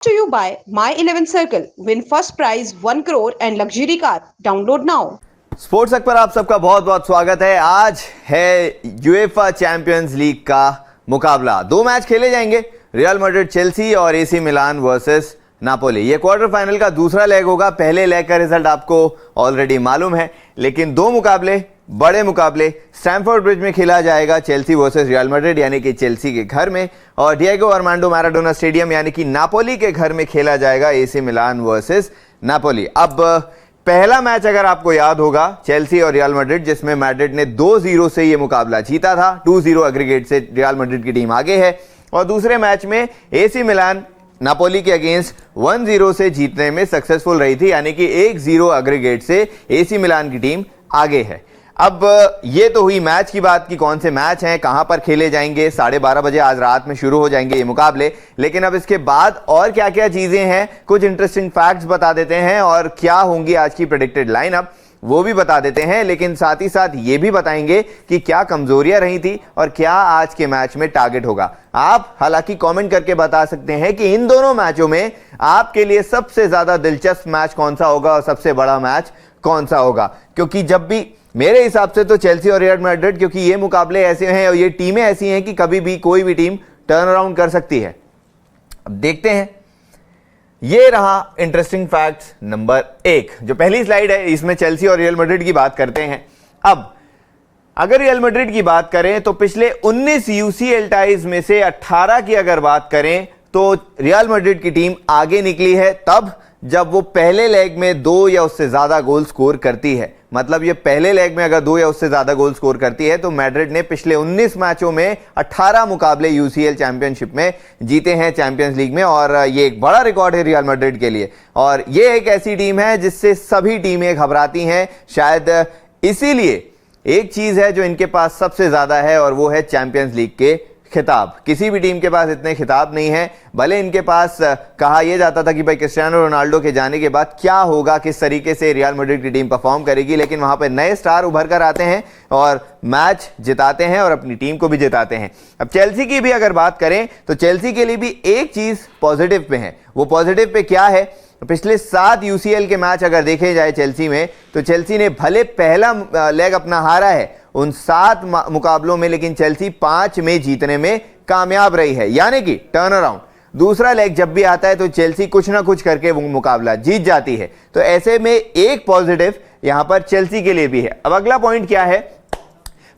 To you by My 11 Circle. Win first prize 1 crore and luxury car. Download now. Sports हक पर आप सबका बहुत बहुत स्वागत है। आज है यूएफा चैंपियंस लीग का मुकाबला। दो मैच खेले जाएंगे, रियल मैड्रिड चेल्सी और एसी मिलान वर्सेस नापोली। ये क्वार्टर फाइनल का दूसरा लेग होगा। पहले लेग का रिजल्ट आपको ऑलरेडी मालूम है, लेकिन दो मुकाबले, बड़े मुकाबले स्टैमफोर्ड ब्रिज में खेला जाएगा। चेल्सी वर्सेस रियल मैड्रिड यानी कि चेल्सी के घर में, और डिएगो आर्मांडो मैराडोना स्टेडियम यानी कि नापोली के घर में खेला जाएगा एसी मिलान वर्सेस नापोली। अब पहला मैच अगर आपको याद होगा, चेल्सी और रियल मैड्रिड, जिसमें मैड्रिड ने 2-0 से ये मुकाबला जीता था। 2-0 एग्रीगेट से रियल मैड्रिड की टीम आगे है। और दूसरे मैच में एसी मिलान नापोली के अगेंस्ट 1-0 से जीतने में सक्सेसफुल रही थी, यानी कि 1-0 एग्रीगेट से एसी मिलान की टीम आगे है। अब ये तो हुई मैच की बात कि कौन से मैच हैं, कहां पर खेले जाएंगे। 12:30 बजे आज रात में शुरू हो जाएंगे ये मुकाबले। लेकिन अब इसके बाद और क्या क्या चीजें हैं, कुछ इंटरेस्टिंग फैक्ट्स बता देते हैं, और क्या होंगी आज की प्रेडिक्टेड लाइनअप वो भी बता देते हैं। लेकिन साथ ही साथ ये भी बताएंगे कि क्या कमजोरियां रही थी और क्या आज के मैच में टारगेट होगा। आप हालांकि कमेंट करके बता सकते हैं कि इन दोनों मैचों में आपके लिए सबसे ज्यादा दिलचस्प मैच कौन सा होगा और सबसे बड़ा मैच कौन सा होगा। क्योंकि जब भी, मेरे हिसाब से तो चेल्सी और रियल मैड्रिड, क्योंकि ये मुकाबले ऐसे हैं और ये टीमें ऐसी हैं कि कभी भी कोई भी टीम टर्न अराउंड कर सकती है। अब देखते हैं। ये रहा इंटरेस्टिंग फैक्ट्स नंबर 1। जो पहली स्लाइड है इसमें चेल्सी और रियल मैड्रिड की बात करते हैं। अब अगर रियल मैड्रिड की बात करें तो पिछले 19 यूसीएल टाइज में से 18 की अगर बात करें तो रियल मैड्रिड की टीम आगे निकली है तब जब वो पहले लेग में 2 या उससे ज्यादा गोल स्कोर करती है। मतलब ये पहले लेग में अगर 2 या उससे ज्यादा गोल स्कोर करती है तो मैड्रिड ने पिछले 19 मैचों में 18 मुकाबले यूसीएल चैंपियनशिप में जीते हैं चैंपियंस लीग में, और ये एक बड़ा रिकॉर्ड है रियल मैड्रिड के लिए। और ये एक ऐसी टीम है जिससे सभी टीमें घबराती हैं। शायद इसीलिए एक चीज है जो इनके पास सबसे ज्यादा है, और वो है चैंपियंस लीग के खिताब। किसी भी टीम के पास इतने खिताब नहीं है। भले इनके पास कहा यह जाता था कि भाई क्रिस्टियानो रोनाल्डो के जाने के बाद क्या होगा, किस तरीके से रियल मैड्रिड की टीम परफॉर्म करेगी, लेकिन वहां पे नए स्टार उभर कर आते हैं और मैच जिताते हैं और अपनी टीम को भी जिताते हैं। अब चेल्सी की भी अगर बात करें तो चेल्सी के लिए भी एक चीज पॉजिटिव पे है। वो पॉजिटिव पे क्या है? पिछले 7 यूसीएल के मैच अगर देखे जाए चेल्सी में, तो चेल्सी ने भले पहला लेग अपना हारा है उन 7 मुकाबलों में, लेकिन चेल्सी 5 में जीतने में कामयाब रही है, यानी कि टर्न अराउंड। दूसरा लेग जब भी आता है तो चेल्सी कुछ ना कुछ करके वो मुकाबला जीत जाती है। तो ऐसे में एक पॉजिटिव यहां पर चेल्सी के लिए भी है। अब अगला पॉइंट क्या है?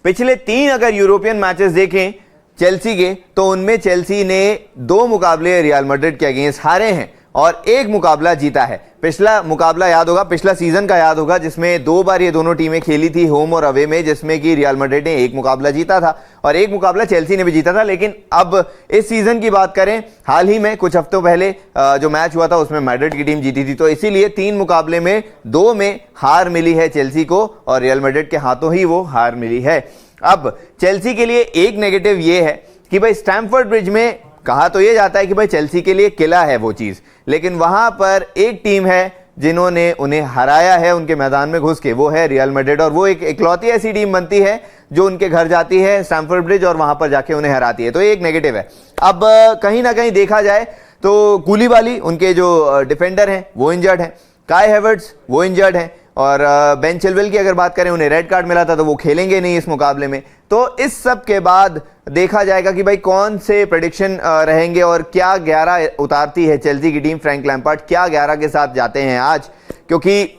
पिछले 3 अगर यूरोपियन मैचेस देखें चेल्सी के, तो उनमें चेल्सी ने 2 मुकाबले रियल मैड्रिड के अगेंस्ट हारे हैं और 1 मुकाबला जीता है। पिछला मुकाबला याद होगा, पिछला सीजन का याद होगा, जिसमें 2 बार ये दोनों टीमें खेली थी होम और अवे में, जिसमें कि रियल मैड्रिड ने 1 मुकाबला जीता था और 1 मुकाबला चेल्सी ने भी जीता था। लेकिन अब इस सीजन की बात करें, हाल ही में कुछ हफ्तों पहले जो मैच हुआ था उसमें मैड्रिड की टीम जीती थी। तो इसीलिए 3 मुकाबले में 2 में हार मिली है चेल्सी को, और रियल मैड्रिड के हाथों ही वो हार मिली है। अब चेल्सी के लिए एक नेगेटिव ये है कि भाई स्टैमफोर्ड ब्रिज में कहा तो ये जाता है कि भाई चेल्सी के लिए किला है वो चीज, लेकिन वहां पर एक टीम है जिन्होंने उन्हें हराया है उनके मैदान में घुस के, वो है रियल मैड्रिड। और वो एक इकलौती ऐसी टीम बनती है जो उनके घर जाती है स्टैमफोर्ड ब्रिज और वहां पर जाके उन्हें हराती है। तो एक नेगेटिव है। अब कहीं ना कहीं देखा जाए तो कूलीबाली, उनके जो डिफेंडर हैं वो इंजर्ड हैं, काई हैवर्ट्स वो इंजर्ड हैं, और बेन चिलवेल की अगर बात करें, उन्हें रेड कार्ड मिला था तो वो खेलेंगे नहीं इस मुकाबले में। तो इस सब के बाद देखा जाएगा कि भाई कौन से प्रेडिक्शन रहेंगे और क्या 11 उतारती है चेल्सी की टीम। फ्रैंक लैम्पार्ड क्या 11 के साथ जाते हैं आज, क्योंकि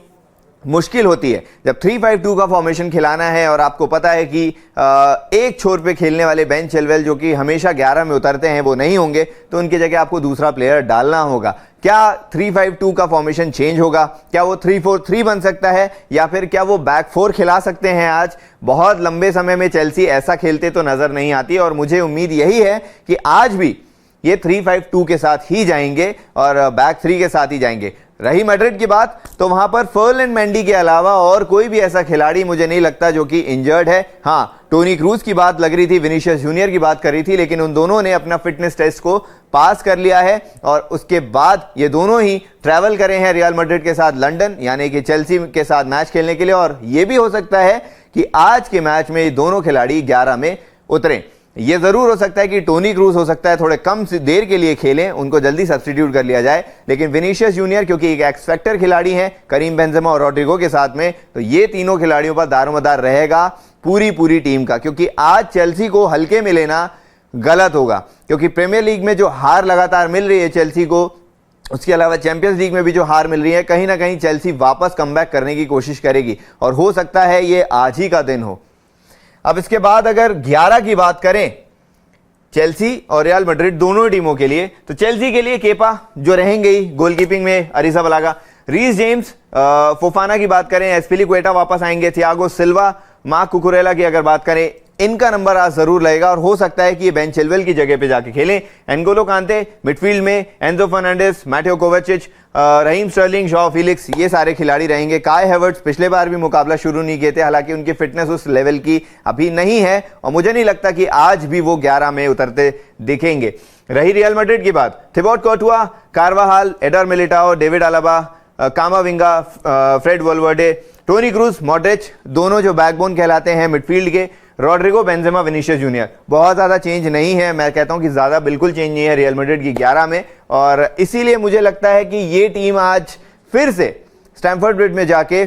मुश्किल होती है जब 3-5-2 का फॉर्मेशन खिलाना है और आपको पता है कि एक छोर पे खेलने वाले बेन चिलवेल जो कि हमेशा 11 में उतरते हैं वो नहीं होंगे, तो उनकी जगह आपको दूसरा प्लेयर डालना होगा। क्या 3-5-2 का फॉर्मेशन चेंज होगा? क्या वो 3-4-3 बन सकता है, या फिर क्या वो बैक 4 खिला सकते हैं आज? बहुत लंबे समय में चेल्सी ऐसा खेलते तो नजर नहीं आती, और मुझे उम्मीद यही है कि आज भी ये 3-5-2 के साथ ही जाएंगे और बैक 3 के साथ ही जाएंगे। रही मैड्रिड की बात, तो वहां पर फर्लैंड मेंडी के अलावा और कोई भी ऐसा खिलाड़ी मुझे नहीं लगता जो कि इंजर्ड है। हाँ, टोनी क्रूज की बात लग रही थी, विनीशियस जूनियर की बात कर रही थी, लेकिन उन दोनों ने अपना फिटनेस टेस्ट को पास कर लिया है और उसके बाद ये दोनों ही ट्रैवल करे हैं रियल मैड्रिड के साथ लंदन, यानी कि चेल्सी के साथ मैच खेलने के लिए। और ये भी हो सकता है कि आज के मैच में ये दोनों खिलाड़ी 11 में उतरें। ये जरूर हो सकता है कि टोनी क्रूज हो सकता है थोड़े कम देर के लिए खेलें, उनको जल्दी सब्स्टिट्यूट कर लिया जाए, लेकिन विनीशियस जूनियर क्योंकि एक एक्स फैक्टर खिलाड़ी हैं करीम बेंजेमा और रॉड्रिगो के साथ में, तो ये तीनों खिलाड़ियों पर दारोमदार रहेगा पूरी टीम का। क्योंकि आज चेल्सी को हल्के में लेना गलत होगा, क्योंकि प्रीमियर लीग में जो हार लगातार मिल रही है चेल्सी को, उसके अलावा चैंपियंस लीग में भी जो हार मिल रही है, कहीं ना कहीं चेल्सी वापस कमबैक करने की कोशिश करेगी और हो सकता है ये आज ही का दिन हो। अब इसके बाद अगर 11 की बात करें चेल्सी और रियल मैड्रिड दोनों टीमों के लिए, तो चेल्सी के लिए केपा जो रहेंगे ही, गोलकीपिंग में अरिज़ाबलागा, रीस जेम्स, फोफाना की बात करें, एस्पिलिक्वेटा वापस आएंगे, थियागो सिल्वा, मार्क कुकुरेला की अगर बात करें, इनका नंबर आज जरूर लगेगा और हो सकता है कि ये बेन चिलवेल की जगह पे जाके खेलें। एनगोलो कांते मिडफील्ड में, Enzo Fernandez, Mateo Kovacic, Raheem Sterling, Joao Felix, ये सारे खिलाड़ी रहेंगे। काय हैवर्ट्स पिछले बार भी मुकाबला शुरू नहीं किए थे, हालांकि उनकी फिटनेस उस लेवल की अभी नहीं है और मुझे नहीं लगता कि आज भी वो 11 में उतरते दिखेंगे। रही रियल मैड्रिड की बात, Thibaut Courtois, Carvajal, Eder Militao, David Alaba, Camavinga, Fred Valverde, Toni Kroos, Modric, दोनों जो बैकबोन कहलाते हैं मिडफील्ड के, रॉड्रिगो, बेंजेमा, विनीशियस जूनियर। बहुत ज़्यादा चेंज नहीं है, मैं कहता हूं कि ज़्यादा बिल्कुल चेंज नहीं है रियल मैड्रिड की 11 में, और इसीलिए मुझे लगता है कि ये टीम आज फिर से स्टैमफोर्ड ब्रिज में जाके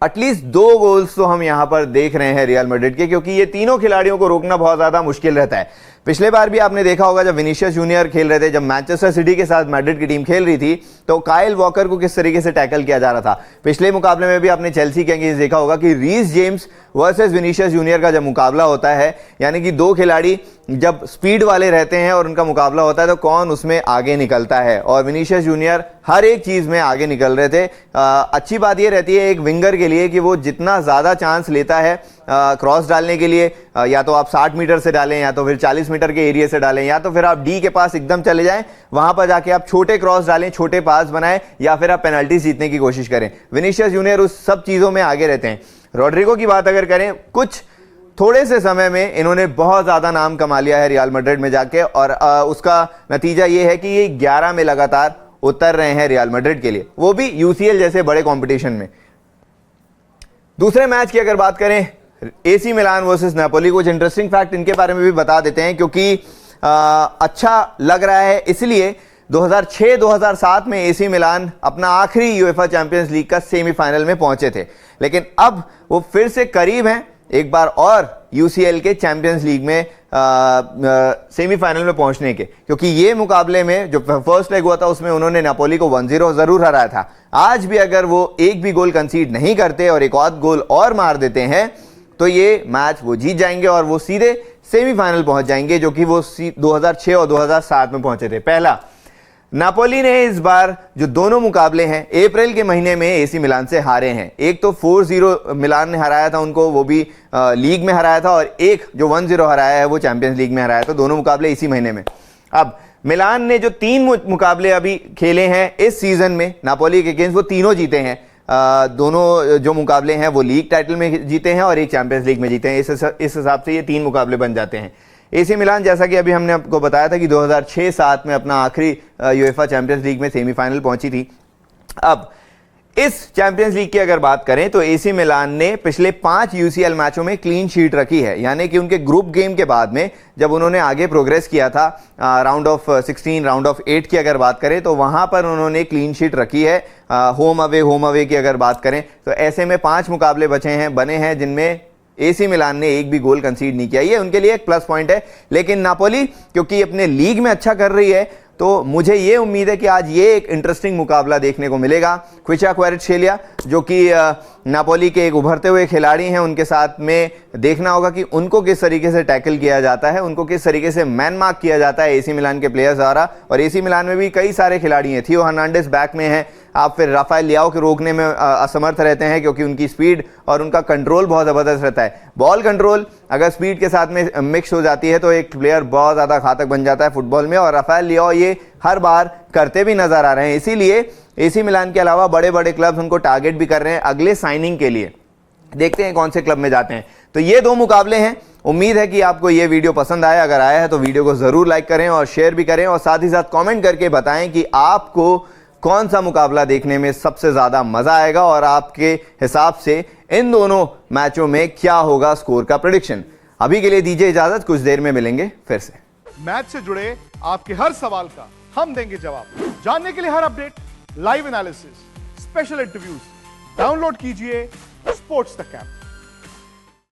एटलीस्ट 2 गोल्स तो हम यहां पर देख रहे हैं रियल मैड्रिड के, क्योंकि ये तीनों खिलाड़ियों को रोकना बहुत ज़्यादा मुश्किल रहता है। पिछले बार भी आपने देखा होगा जब विनीशियस जूनियर खेल रहे थे, जब मैनचेस्टर सिटी के साथ मैड्रिड की टीम खेल रही थी, तो काइल वॉकर को किस तरीके से टैकल किया जा रहा था। पिछले मुकाबले में भी आपने चेल्सी के अगेंस्ट देखा होगा कि Reece James versus Vinicius Junior का जब मुकाबला होता है, यानी कि 2 खिलाड़ी जब स्पीड वाले रहते हैं और उनका मुकाबला होता है, तो कौन उसमें आगे निकलता है, और विनीशियस जूनियर हर एक चीज़ में आगे निकल रहे थे। अच्छी बात यह रहती है एक विंगर के लिए कि वो जितना ज़्यादा चांस लेता है क्रॉस डालने के लिए, या तो आप 60 मीटर से डालें, या तो फिर 40 मीटर के एरिया से डालें, या तो फिर आप डी के पास एकदम चले जाएं, वहां पर जाके आप छोटे क्रॉस डालें, छोटे पास बनाएं, या फिर आप पेनल्टी जीतने की कोशिश करें। विनीशियस जूनियर उस सब चीज़ों में आगे रहते हैं। रॉड्रिगो की बात अगर करें, कुछ थोड़े से समय में इन्होंने बहुत ज़्यादा नाम कमा लिया है रियल मैड्रिड में जाके, और उसका नतीजा ये है कि ये 11 में लगातार उतर रहे हैं रियल मैड्रिड के लिए, वो भी यूसीएल जैसे बड़े कंपटीशन में। दूसरे मैच की अगर बात करें एसी मिलान वर्सेस नापोली, कुछ इंटरेस्टिंग फैक्ट इनके बारे में भी बता देते हैं, क्योंकि अच्छा लग रहा है। इसलिए 2006-2007 में एसी मिलान अपना आखिरी यूएफा चैंपियंस लीग का सेमीफाइनल में पहुंचे थे, लेकिन अब वो फिर से करीब हैं एक बार और यूसीएल के चैंपियंस लीग में सेमीफाइनल में पहुंचने के, क्योंकि ये मुकाबले में जो फर्स्ट लेग हुआ था उसमें उन्होंने नापोली को 1-0 जरूर हराया था। आज भी अगर वो एक भी गोल कंसीड नहीं करते और एक और गोल और मार देते हैं, तो ये मैच वो जीत जाएंगे और वो सीधे सेमीफाइनल पहुंच जाएंगे, जो कि वो 2006 और 2007 में पहुंचे थे। पहला, नापोली ने इस बार जो दोनों मुकाबले हैं अप्रैल के महीने में एसी मिलान से हारे हैं। एक तो 4-0 मिलान ने हराया था उनको, वो भी लीग में हराया था, और एक जो 1-0 हराया है वो चैंपियंस लीग में हराया था। दोनों मुकाबले इसी महीने में। अब मिलान ने जो 3 मुकाबले अभी खेले हैं इस सीजन में नापोली के अगेंस्ट, वो तीनों जीते हैं। दोनों जो मुकाबले हैं वो लीग टाइटल में जीते हैं और एक चैंपियंस लीग में जीते हैं। इस हिसाब से ये 3 मुकाबले बन जाते हैं। एसी मिलान, जैसा कि अभी हमने आपको बताया था कि 2006-07 में अपना आखिरी यूएफा चैंपियंस लीग में सेमीफाइनल पहुंची थी। अब इस चैंपियंस लीग की अगर बात करें तो एसी मिलान ने पिछले 5 यूसीएल मैचों में क्लीन शीट रखी है, यानी कि उनके ग्रुप गेम के बाद में जब उन्होंने आगे प्रोग्रेस किया था राउंड ऑफ 16, राउंड ऑफ 8 की अगर बात करें तो वहां पर उन्होंने क्लीन शीट रखी है। होम अवे की अगर बात करें तो ऐसे में 5 मुकाबले बने हैं जिनमें एसी मिलान ने एक भी गोल कंसीड नहीं किया। ये उनके लिए एक प्लस पॉइंट है। लेकिन नापोली क्योंकि अपने लीग में अच्छा कर रही है, तो मुझे ये उम्मीद है कि आज ये एक इंटरेस्टिंग मुकाबला देखने को मिलेगा। क्विचा क्वाराटस्खेलिया जो कि नापोली के एक उभरते हुए खिलाड़ी हैं, उनके साथ में देखना होगा कि उनको किस तरीके से टैकल किया जाता है, उनको किस तरीके से मैन मार्क किया जाता है एसी मिलान के प्लेयर्स द्वारा। और एसी मिलान में भी कई सारे खिलाड़ी हैं, थियो हर्नांडेस बैक में है, आप फिर राफेल लियाओ के रोकने में असमर्थ रहते हैं क्योंकि उनकी स्पीड और उनका कंट्रोल बहुत ज़बरदस्त रहता है। बॉल कंट्रोल अगर स्पीड के साथ में मिक्स हो जाती है तो एक प्लेयर बहुत ज़्यादा घातक बन जाता है फुटबॉल में, और राफेल लियाओ ये हर बार करते भी नजर आ रहे हैं। इसीलिए एसी मिलान के अलावा बड़े बड़े क्लब्स उनको टारगेट भी कर रहे हैं अगले साइनिंग के लिए। देखते हैं कौन से क्लब में जाते हैं। तो ये 2 मुकाबले हैं। उम्मीद है कि आपको ये वीडियो पसंद आया। अगर आया है तो वीडियो को ज़रूर लाइक करें और शेयर भी करें, और साथ ही साथ कमेंट करके बताएं कि आपको कौन सा मुकाबला देखने में सबसे ज़्यादा मज़ा आएगा और आपके हिसाब से इन दोनों मैचों में क्या होगा स्कोर का प्रेडिक्शन। अभी के लिए दीजिए इजाजत, कुछ देर में मिलेंगे फिर से। मैच से जुड़े आपके हर सवाल का हम देंगे जवाब। जानने के लिए हर update, live analysis, special interviews, download कीजिए स्पोर्ट्स तक ऐप।